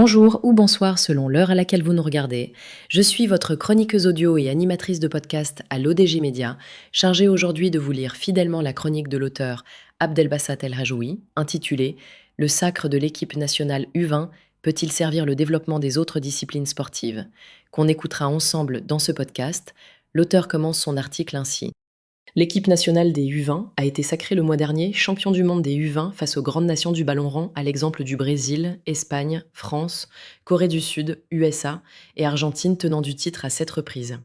Bonjour ou bonsoir selon l'heure à laquelle vous nous regardez. Je suis votre chroniqueuse audio et animatrice de podcast à l'ODG Média, chargée aujourd'hui de vous lire fidèlement la chronique de l'auteur Abdelbassat El Hajoui, intitulée Le sacre de l'équipe nationale U20 peut-il servir le développement des autres disciplines sportives, qu'on écoutera ensemble dans ce podcast. L'auteur commence son article ainsi. L'équipe nationale des U20 a été sacrée le mois dernier champion du monde des U20 face aux grandes nations du ballon rond à l'exemple du Brésil, Espagne, France, Corée du Sud, USA et Argentine tenant du titre à 7 reprises.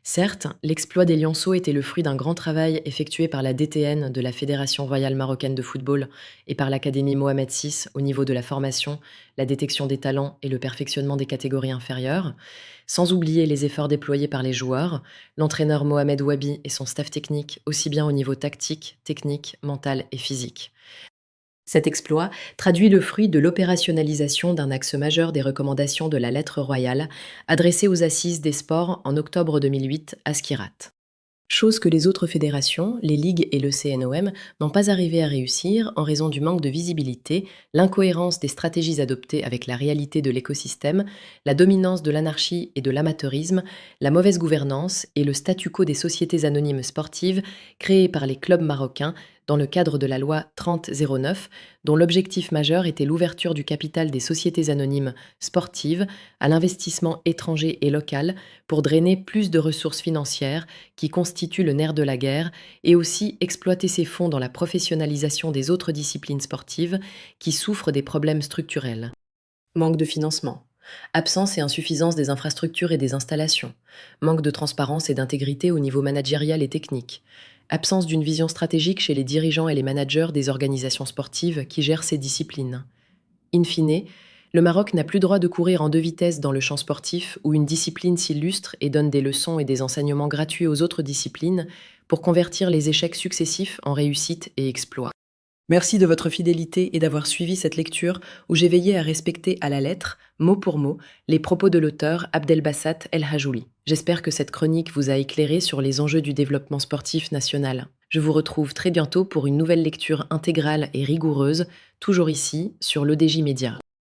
Certes, l'exploit des Lionceaux était le fruit d'un grand travail effectué par la DTN de la Fédération royale marocaine de football et par l'Académie Mohamed VI au niveau de la formation, la détection des talents et le perfectionnement des catégories inférieures, sans oublier les efforts déployés par les joueurs, l'entraîneur Mohamed Wabi et son staff technique aussi bien au niveau tactique, technique, mental et physique. Cet exploit traduit le fruit de l'opérationnalisation d'un axe majeur des recommandations de la lettre royale adressée aux assises des sports en octobre 2008 à Skirat. Chose que les autres fédérations, les ligues et le CNOM n'ont pas arrivé à réussir en raison du manque de visibilité, l'incohérence des stratégies adoptées avec la réalité de l'écosystème, la dominance de l'anarchie et de l'amateurisme, la mauvaise gouvernance et le statu quo des sociétés anonymes sportives créées par les clubs marocains dans le cadre de la loi 3009, dont l'objectif majeur était l'ouverture du capital des sociétés anonymes sportives à l'investissement étranger et local pour drainer plus de ressources financières qui constitue le nerf de la guerre, et aussi exploiter ces fonds dans la professionnalisation des autres disciplines sportives qui souffrent des problèmes structurels. Manque de financement. Absence et insuffisance des infrastructures et des installations. Manque de transparence et d'intégrité au niveau managérial et technique. Absence d'une vision stratégique chez les dirigeants et les managers des organisations sportives qui gèrent ces disciplines. In fine, le Maroc n'a plus droit de courir en deux vitesses dans le champ sportif où une discipline s'illustre et donne des leçons et des enseignements gratuits aux autres disciplines pour convertir les échecs successifs en réussites et exploits. Merci de votre fidélité et d'avoir suivi cette lecture où j'ai veillé à respecter à la lettre, mot pour mot, les propos de l'auteur Abdelbassat El Hajouli. J'espère que cette chronique vous a éclairé sur les enjeux du développement sportif national. Je vous retrouve très bientôt pour une nouvelle lecture intégrale et rigoureuse, toujours ici, sur l'ODJ Média.